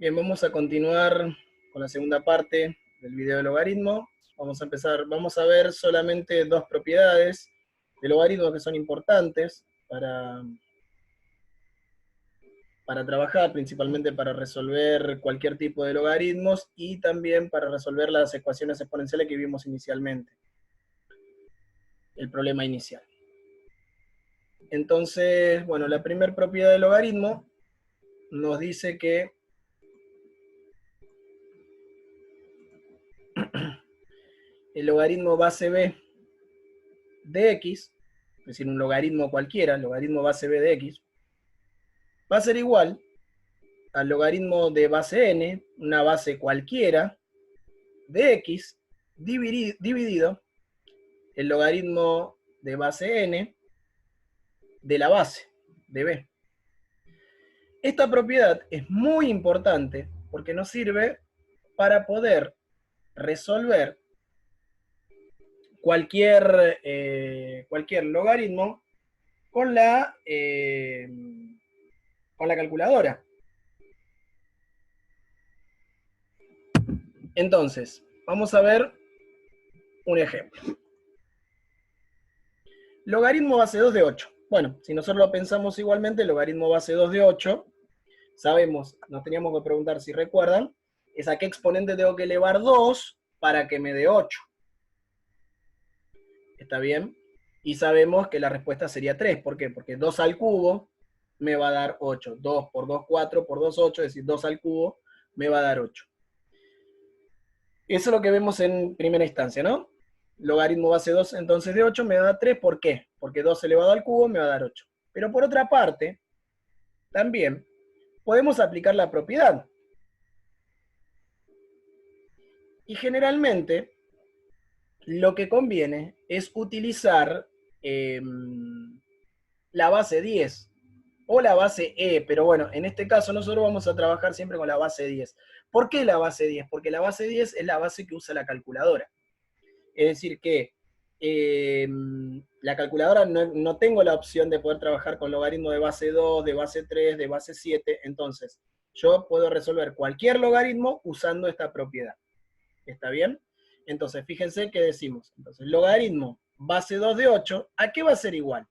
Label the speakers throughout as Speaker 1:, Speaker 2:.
Speaker 1: Bien, vamos a continuar con la segunda parte del video de logaritmo. Vamos a ver solamente dos propiedades del logaritmo que son importantes para trabajar, principalmente para resolver cualquier tipo de logaritmos y también para resolver las ecuaciones exponenciales que vimos inicialmente, el problema inicial. Entonces, bueno, la primera propiedad del logaritmo nos dice que el logaritmo base b de x, es decir, un logaritmo cualquiera, el logaritmo base b de x, va a ser igual al logaritmo de base n, una base cualquiera, de x, dividido el logaritmo de base n de la base, de b. Esta propiedad es muy importante porque nos sirve para poder resolver cualquier logaritmo con la calculadora. Entonces, vamos a ver un ejemplo. Logaritmo base 2 de 8. Bueno, si nosotros lo pensamos igualmente, el logaritmo base 2 de 8, sabemos, nos teníamos que preguntar si recuerdan, es a qué exponente tengo que elevar 2 para que me dé 8. ¿Está bien? Y sabemos que la respuesta sería 3. ¿Por qué? Porque 2 al cubo me va a dar 8. 2 por 2, 4, por 2, 8, es decir, 2 al cubo me va a dar 8. Eso es lo que vemos en primera instancia, ¿no? Logaritmo base 2 entonces de 8 me da 3, ¿por qué? Porque 2 elevado al cubo me va a dar 8. Pero por otra parte, también podemos aplicar la propiedad. Y generalmente, lo que conviene es utilizar la base 10 o la base E, pero bueno, en este caso nosotros vamos a trabajar siempre con la base 10. ¿Por qué la base 10? Porque la base 10 es la base que usa la calculadora. Es decir que la calculadora no tengo la opción de poder trabajar con logaritmo de base 2, de base 3, de base 7, entonces yo puedo resolver cualquier logaritmo usando esta propiedad. ¿Está bien? Entonces, fíjense que decimos, entonces, logaritmo base 2 de 8, ¿a qué va a ser igual?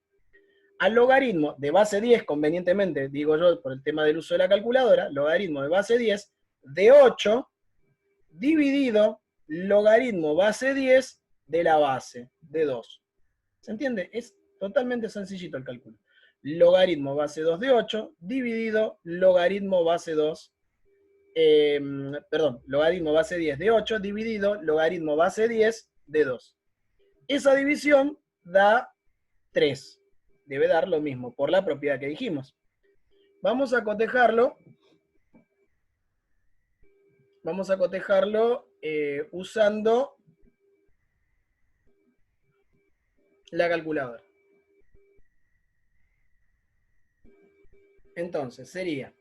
Speaker 1: Al logaritmo de base 10, convenientemente, digo yo, por el tema del uso de la calculadora, logaritmo de base 10 de 8 dividido logaritmo base 10 de la base de 2. ¿Se entiende? Es totalmente sencillito el cálculo. Logaritmo base 2 de 8 dividido logaritmo base 2, logaritmo base 10 de 8 dividido logaritmo base 10 de 2. Esa división da 3. Debe dar lo mismo por la propiedad que dijimos. Vamos a cotejarlo. Usando la calculadora. Entonces, sería,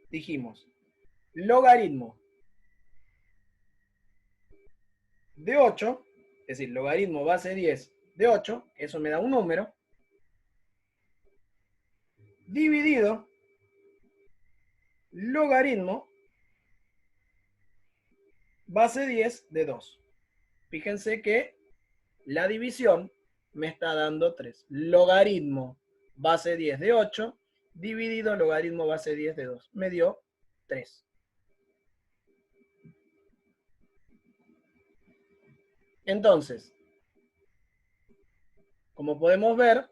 Speaker 1: dijimos, logaritmo de 8, es decir, logaritmo base 10 de 8, eso me da un número, dividido logaritmo base 10 de 2. Fíjense que la división me está dando 3. Logaritmo base 10 de 8 dividido logaritmo base 10 de 2. Me dio 3. Entonces, como podemos ver,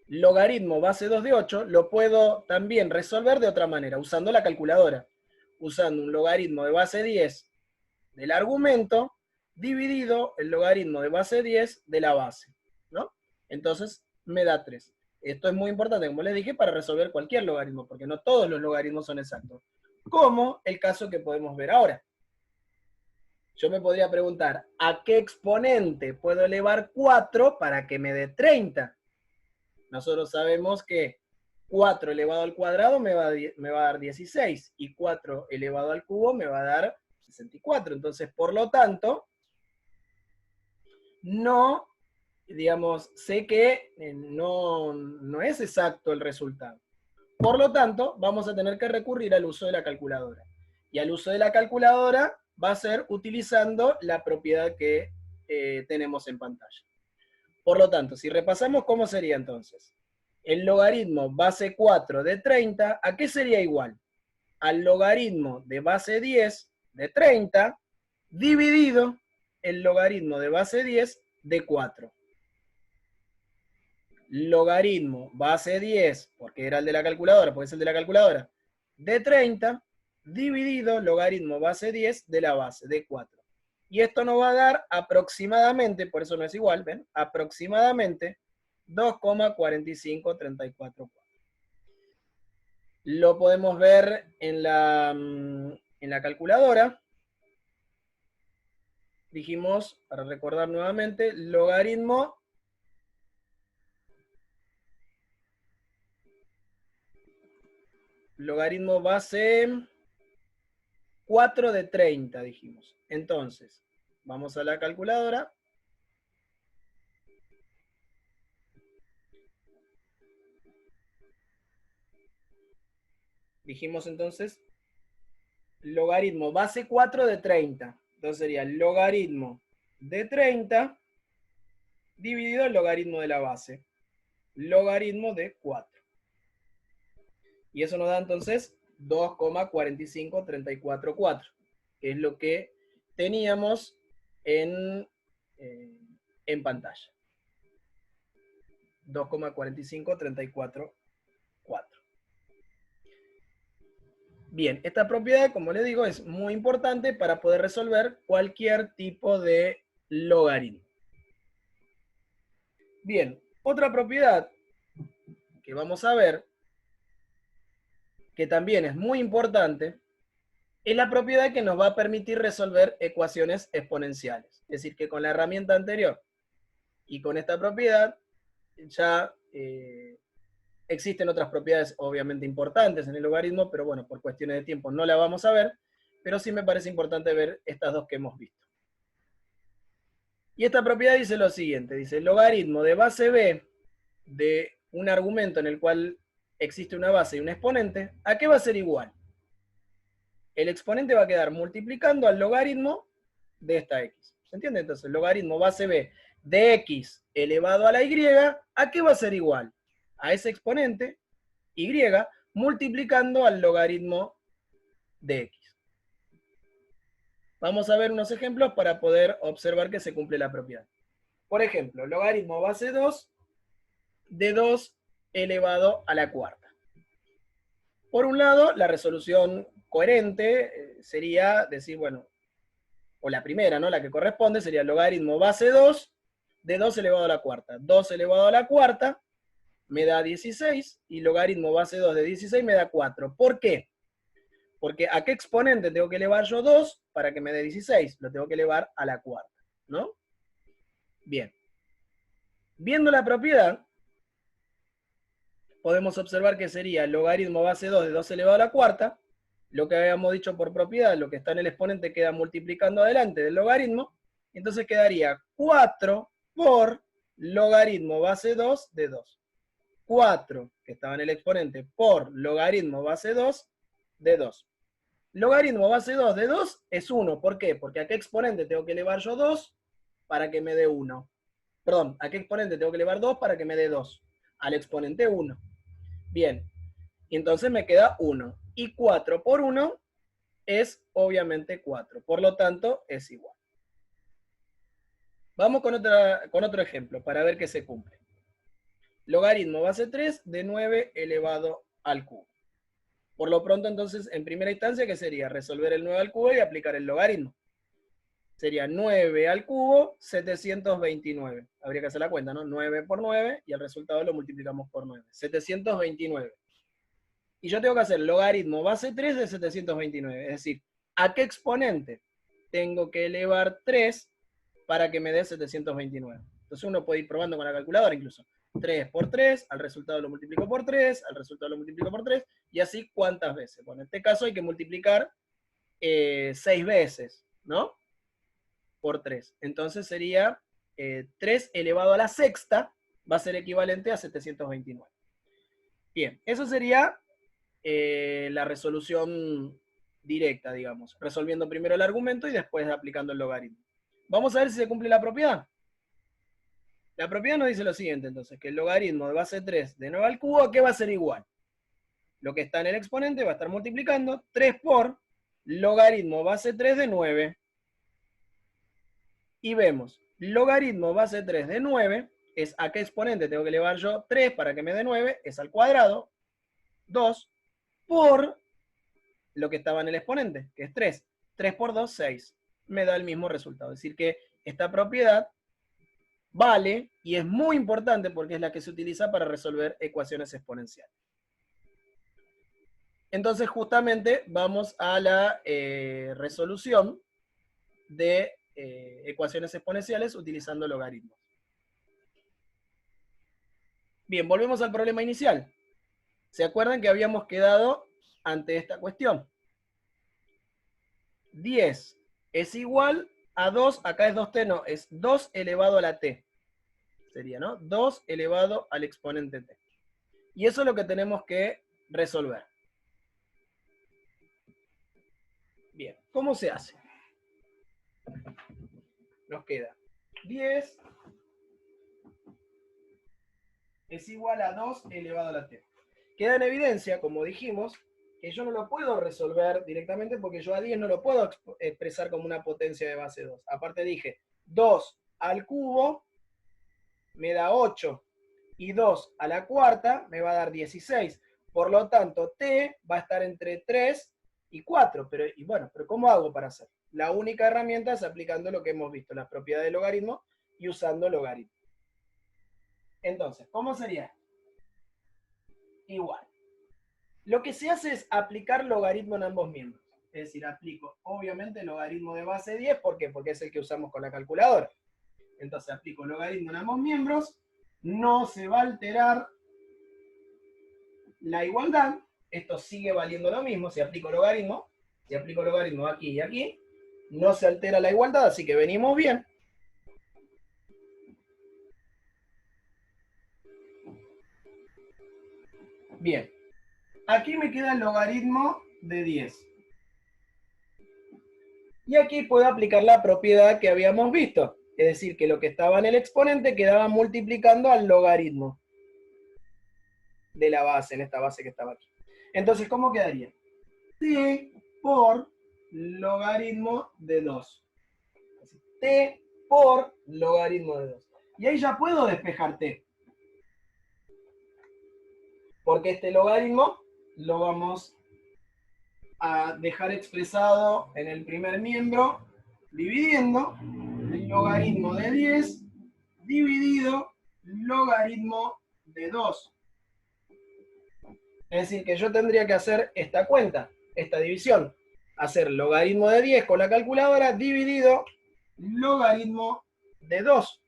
Speaker 1: logaritmo base 2 de 8 lo puedo también resolver de otra manera, usando la calculadora. Usando un logaritmo de base 10 del argumento dividido el logaritmo de base 10 de la base, ¿no? Entonces me da 3. Esto es muy importante, como les dije, para resolver cualquier logaritmo, porque no todos los logaritmos son exactos. Como el caso que podemos ver ahora. Yo me podría preguntar, ¿a qué exponente puedo elevar 4 para que me dé 30? Nosotros sabemos que 4 elevado al cuadrado me va a dar 16 y 4 elevado al cubo me va a dar 64. Entonces, por lo tanto, no digamos, sé que no es exacto el resultado. Por lo tanto, vamos a tener que recurrir al uso de la calculadora. Y al uso de la calculadora va a ser utilizando la propiedad que tenemos en pantalla. Por lo tanto, si repasamos cómo sería entonces, el logaritmo base 4 de 30, ¿a qué sería igual? Al logaritmo de base 10 de 30 dividido el logaritmo de base 10 de 4. Logaritmo base 10, porque era el de la calculadora, porque es el de la calculadora, de 30 dividido logaritmo base 10 de la base de 4. Y esto nos va a dar aproximadamente, por eso no es igual, ¿ven? Aproximadamente 2,45344. Lo podemos ver en la calculadora. Dijimos, para recordar nuevamente, logaritmo base 4 de 30, dijimos. Entonces, vamos a la calculadora. Dijimos entonces, logaritmo base 4 de 30. Entonces sería logaritmo de 30 dividido el logaritmo de la base. Logaritmo de 4. Y eso nos da entonces 2,45344, que es lo que teníamos en pantalla. 2,45344. Bien, esta propiedad, como les digo, es muy importante para poder resolver cualquier tipo de logaritmo. Bien, otra propiedad que vamos a ver, que también es muy importante, es la propiedad que nos va a permitir resolver ecuaciones exponenciales. Es decir, que con la herramienta anterior y con esta propiedad ya existen otras propiedades obviamente importantes en el logaritmo, pero bueno, por cuestiones de tiempo no la vamos a ver, pero sí me parece importante ver estas dos que hemos visto. Y esta propiedad dice lo siguiente, dice, el logaritmo de base b de un argumento en el cual existe una base y un exponente, ¿a qué va a ser igual? El exponente va a quedar multiplicando al logaritmo de esta x. ¿Se entiende? Entonces, el logaritmo base b de x elevado a la y, ¿a qué va a ser igual? A ese exponente, y, multiplicando al logaritmo de x. Vamos a ver unos ejemplos para poder observar que se cumple la propiedad. Por ejemplo, logaritmo base 2 de 2 elevado a la cuarta. Por un lado, la resolución coherente sería decir, bueno, o la primera, ¿no? La que corresponde sería el logaritmo base 2 de 2 elevado a la cuarta. 2 elevado a la cuarta me da 16 y logaritmo base 2 de 16 me da 4. ¿Por qué? Porque ¿a qué exponente tengo que elevar yo 2 para que me dé 16? Lo tengo que elevar a la cuarta, ¿no? Bien. Viendo la propiedad, podemos observar que sería el logaritmo base 2 de 2 elevado a la cuarta, lo que habíamos dicho por propiedad, lo que está en el exponente queda multiplicando adelante del logaritmo, entonces quedaría 4 por logaritmo base 2 de 2. 4, que estaba en el exponente, por logaritmo base 2 de 2. Logaritmo base 2 de 2 es 1. ¿Por qué? Porque a qué exponente tengo que elevar yo 2 para que me dé 1. Perdón, ¿a qué exponente tengo que elevar 2 para que me dé 2? Al exponente 1. Bien, y entonces me queda 1. Y 4 por 1 es obviamente 4. Por lo tanto, es igual. Vamos con otro ejemplo para ver que se cumple. Logaritmo base 3 de 9 elevado al cubo. Por lo pronto, entonces, en primera instancia, ¿qué sería? Resolver el 9 al cubo y aplicar el logaritmo. Sería 9 al cubo, 729. Habría que hacer la cuenta, ¿no? 9 por 9 y el resultado lo multiplicamos por 9. 729. Y yo tengo que hacer logaritmo base 3 de 729. Es decir, ¿a qué exponente tengo que elevar 3 para que me dé 729? Entonces uno puede ir probando con la calculadora incluso. 3 por 3, al resultado lo multiplico por 3, al resultado lo multiplico por 3, y así cuántas veces. Bueno, en este caso hay que multiplicar 6 veces, ¿no? Por 3. Entonces sería 3 elevado a la sexta va a ser equivalente a 729. Bien, eso sería la resolución directa, digamos, resolviendo primero el argumento y después aplicando el logaritmo. Vamos a ver si se cumple la propiedad. La propiedad nos dice lo siguiente, entonces, que el logaritmo de base 3 de 9 al cubo, ¿a qué va a ser igual? Lo que está en el exponente va a estar multiplicando 3 por logaritmo base 3 de 9. Y vemos, logaritmo base 3 de 9 es a qué exponente tengo que elevar yo 3 para que me dé 9, es al cuadrado, 2, por lo que estaba en el exponente, que es 3. 3 por 2, 6. Me da el mismo resultado. Es decir, que esta propiedad vale y es muy importante porque es la que se utiliza para resolver ecuaciones exponenciales. Entonces, justamente vamos a la resolución de ecuaciones exponenciales utilizando logaritmos. Bien, volvemos al problema inicial. ¿Se acuerdan que habíamos quedado ante esta cuestión? 10 es igual a 2, acá es 2t, no, es 2 elevado a la t. Sería, ¿no? 2 elevado al exponente t. Y eso es lo que tenemos que resolver. Bien, ¿cómo se hace? Nos queda 10 es igual a 2 elevado a la t. Queda en evidencia, como dijimos, que yo no lo puedo resolver directamente porque yo a 10 no lo puedo expresar como una potencia de base 2. Aparte dije, 2 al cubo me da 8 y 2 a la cuarta me va a dar 16. Por lo tanto, t va a estar entre 3 y 4. Pero ¿cómo hago para hacer? La única herramienta es aplicando lo que hemos visto, las propiedades del logaritmo y usando logaritmo. Entonces, ¿cómo sería? Igual. Lo que se hace es aplicar logaritmo en ambos miembros. Es decir, aplico obviamente el logaritmo de base 10. ¿Por qué? Porque es el que usamos con la calculadora. Entonces aplico logaritmo en ambos miembros. No se va a alterar la igualdad. Esto sigue valiendo lo mismo. Si aplico logaritmo aquí y aquí, no se altera la igualdad, así que venimos bien. Bien. Aquí me queda el logaritmo de 10. Y aquí puedo aplicar la propiedad que habíamos visto. Es decir, que lo que estaba en el exponente quedaba multiplicando al logaritmo de la base, en esta base que estaba aquí. Entonces, ¿cómo quedaría? T por logaritmo de 2. T por logaritmo de 2. Y ahí ya puedo despejar T. Porque este logaritmo lo vamos a dejar expresado en el primer miembro dividiendo el logaritmo de 10 dividido logaritmo de 2. Es decir, que yo tendría que hacer esta cuenta, esta división. Hacer logaritmo de 10 con la calculadora dividido logaritmo de 2.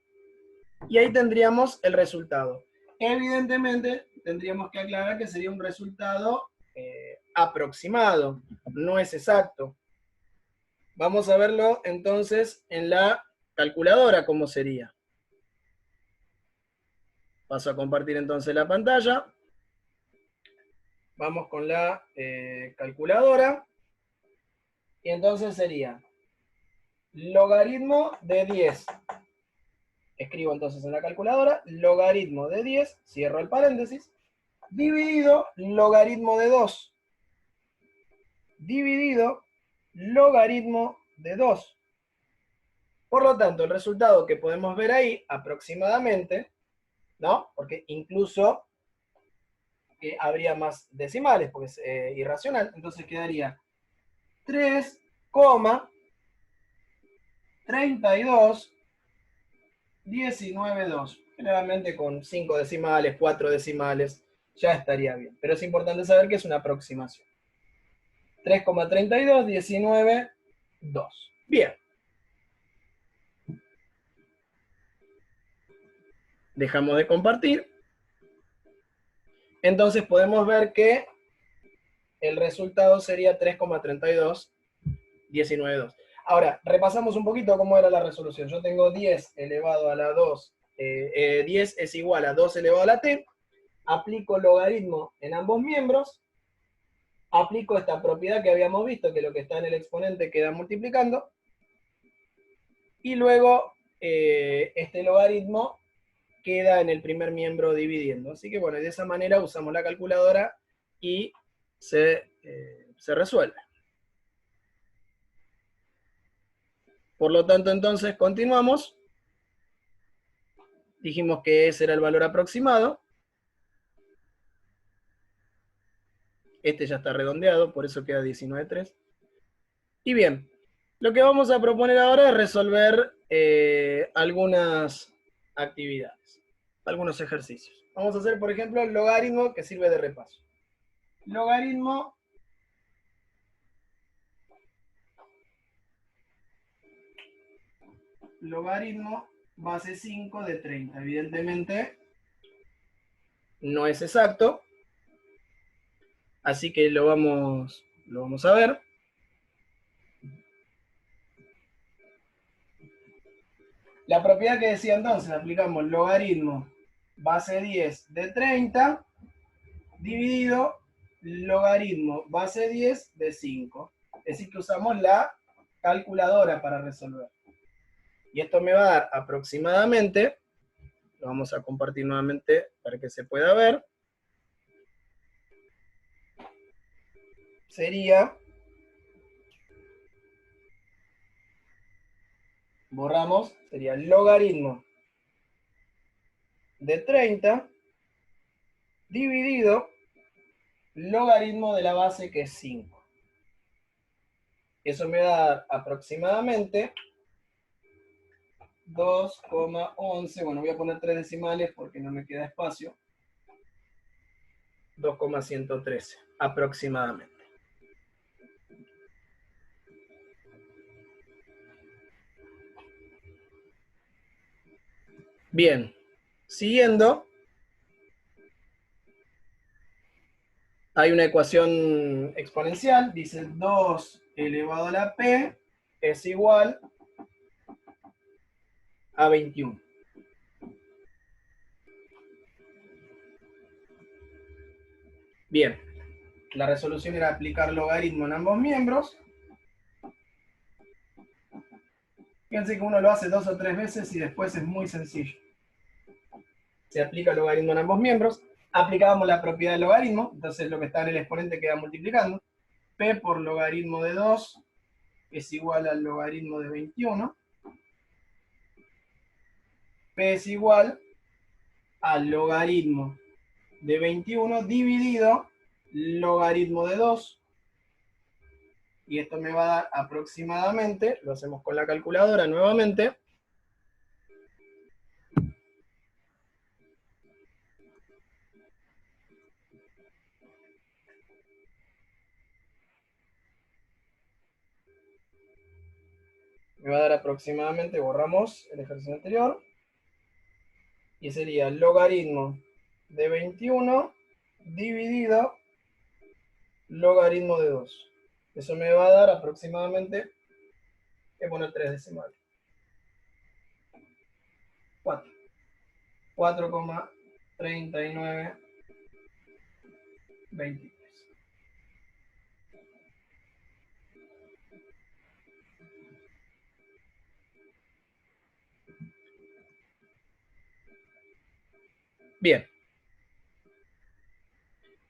Speaker 1: Y ahí tendríamos el resultado. Evidentemente, tendríamos que aclarar que sería un resultado aproximado, no es exacto. Vamos a verlo entonces en la calculadora, cómo sería. Paso a compartir entonces la pantalla. Vamos con la calculadora. Y entonces sería logaritmo de 10. Escribo entonces en la calculadora, logaritmo de 10, cierro el paréntesis, dividido logaritmo de 2. Dividido logaritmo de 2. Por lo tanto, el resultado que podemos ver ahí, aproximadamente, ¿no? Porque incluso habría más decimales, porque es irracional, entonces quedaría 3,32 19,2. Generalmente con 5 decimales, 4 decimales, ya estaría bien. Pero es importante saber que es una aproximación. 3,32 19,2. Bien. Dejamos de compartir. Entonces podemos ver que el resultado sería 3,32 19,2. Ahora, repasamos un poquito cómo era la resolución. Yo tengo 10 elevado a la 2, 10 es igual a 2 elevado a la t, aplico logaritmo en ambos miembros, aplico esta propiedad que habíamos visto, que lo que está en el exponente queda multiplicando, y luego este logaritmo queda en el primer miembro dividiendo. Así que bueno, de esa manera usamos la calculadora y se resuelve. Por lo tanto, entonces, continuamos. Dijimos que ese era el valor aproximado. Este ya está redondeado, por eso queda 19,3. Y bien, lo que vamos a proponer ahora es resolver algunas actividades, algunos ejercicios. Vamos a hacer, por ejemplo, el logaritmo que sirve de repaso. Logaritmo base 5 de 30. Evidentemente no es exacto, así que lo vamos a ver. La propiedad que decía entonces, aplicamos logaritmo base 10 de 30 dividido logaritmo base 10 de 5. Es decir, que usamos la calculadora para resolver. Y esto me va a dar aproximadamente, lo vamos a compartir nuevamente para que se pueda ver, sería, borramos, sería logaritmo de 30 dividido logaritmo de la base, que es 5. Eso me va a dar aproximadamente 2,11, bueno, voy a poner 3 decimales porque no me queda espacio, 2,113 aproximadamente. Bien, siguiendo, hay una ecuación exponencial, dice 2 elevado a la p es igual a 21. Bien, la resolución era aplicar logaritmo en ambos miembros. Fíjense que uno lo hace 2 o 3 veces y después es muy sencillo. Se aplica logaritmo en ambos miembros. Aplicábamos la propiedad del logaritmo, entonces lo que está en el exponente queda multiplicando. P por logaritmo de 2 es igual al logaritmo de 21. P es igual al logaritmo de 21 dividido logaritmo de 2. Y esto me va a dar aproximadamente, lo hacemos con la calculadora nuevamente, me va a dar aproximadamente, borramos el ejercicio anterior, y sería logaritmo de 21 dividido logaritmo de 2. Eso me va a dar aproximadamente, voy a poner 3 decimales, 4. 4,3923. Bien.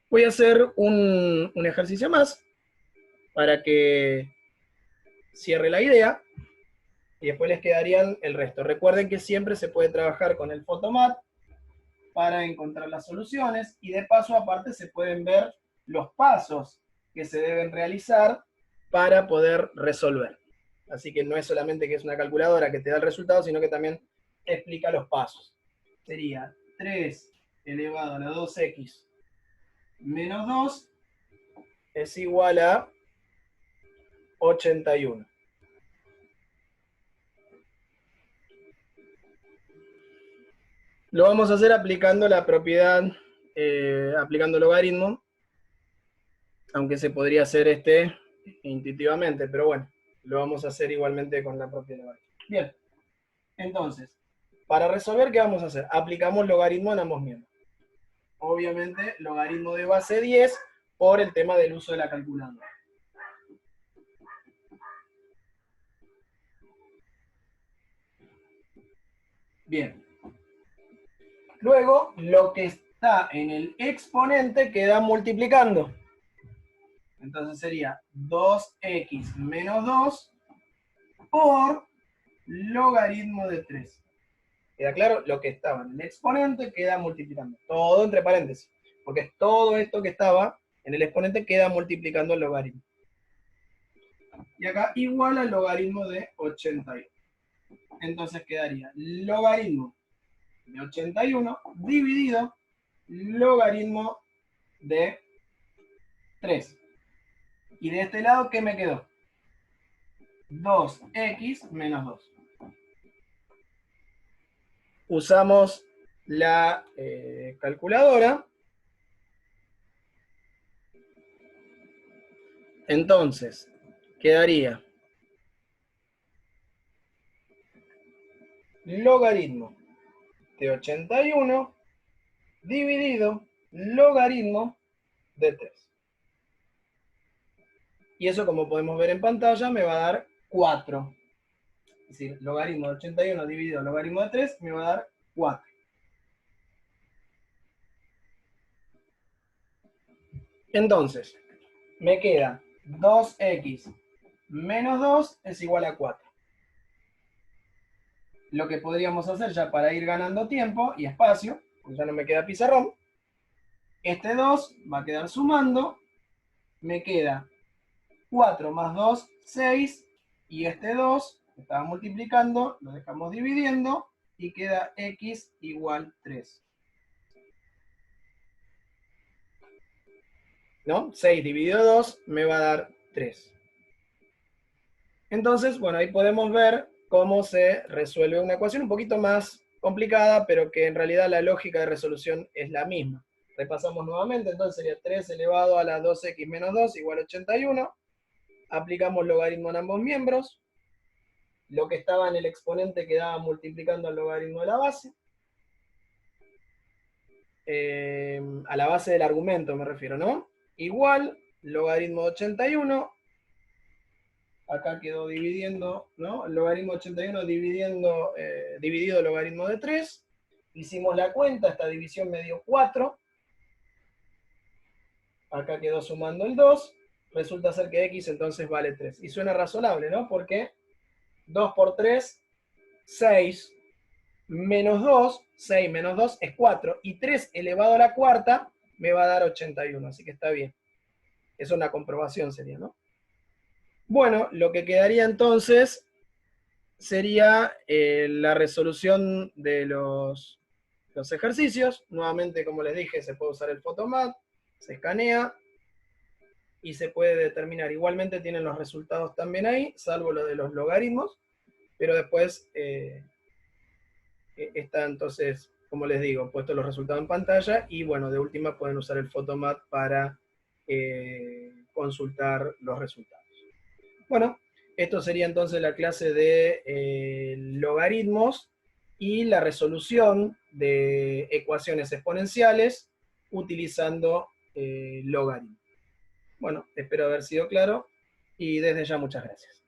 Speaker 1: Voy a hacer un ejercicio más para que cierre la idea y después les quedarían el resto. Recuerden que siempre se puede trabajar con el Photomat para encontrar las soluciones y de paso aparte se pueden ver los pasos que se deben realizar para poder resolver. Así que no es solamente que es una calculadora que te da el resultado, sino que también te explica los pasos. Sería 3 elevado a la 2x menos 2 es igual a 81. Lo vamos a hacer aplicando la propiedad, aplicando logaritmo, aunque se podría hacer intuitivamente, pero bueno. lo vamos a hacer igualmente con la propia logaritmo. Bien, entonces, para resolver, ¿qué vamos a hacer? Aplicamos logaritmo en ambos miembros. Obviamente, logaritmo de base 10 por el tema del uso de la calculadora. Bien. Luego, lo que está en el exponente queda multiplicando. Entonces sería 2x menos 2 por logaritmo de 3. ¿Queda claro? Lo que estaba en el exponente queda multiplicando. Todo entre paréntesis. Porque es todo esto que estaba en el exponente queda multiplicando el logaritmo. Y acá igual al logaritmo de 81. Entonces quedaría logaritmo de 81 dividido logaritmo de 3. Y de este lado, ¿qué me quedó? 2x menos 2. Usamos la calculadora. Entonces, quedaría logaritmo de 81 dividido logaritmo de 3. Y eso, como podemos ver en pantalla, me va a dar 4. Es decir, logaritmo de 81 dividido logaritmo de 3 me va a dar 4. Entonces, me queda 2x menos 2 es igual a 4. Lo que podríamos hacer ya para ir ganando tiempo y espacio, pues ya no me queda pizarrón, este 2 va a quedar sumando, me queda 4 más 2, 6, y este 2, que estaba multiplicando, lo dejamos dividiendo, y queda x igual 3. ¿No? 6 dividido 2 me va a dar 3. Entonces, bueno, ahí podemos ver cómo se resuelve una ecuación un poquito más complicada, pero que en realidad la lógica de resolución es la misma. Repasamos nuevamente, entonces sería 3 elevado a la 2x menos 2 igual a 81. Aplicamos logaritmo en ambos miembros. Lo que estaba en el exponente quedaba multiplicando el logaritmo de la base. A la base del argumento me refiero, ¿no? Igual, logaritmo de 81. Acá quedó dividiendo, ¿no? El logaritmo 81 dividido logaritmo de 3. Hicimos la cuenta, esta división me dio 4. Acá quedó sumando el 2. Resulta ser que x entonces vale 3. Y suena razonable, ¿no? Porque 2 por 3, 6, menos 2, 6 menos 2 es 4. Y 3 elevado a la cuarta me va a dar 81. Así que está bien. Es una comprobación sería, ¿no? Bueno, lo que quedaría entonces sería la resolución de los ejercicios. Nuevamente, como les dije, se puede usar el Photomat, se escanea y se puede determinar. Igualmente tienen los resultados también ahí, salvo lo de los logaritmos, pero después está entonces, como les digo, puestos los resultados en pantalla y bueno, de última pueden usar el Photomat para consultar los resultados. Bueno, esto sería entonces la clase de logaritmos y la resolución de ecuaciones exponenciales utilizando logaritmos. Bueno, espero haber sido claro y desde ya muchas gracias.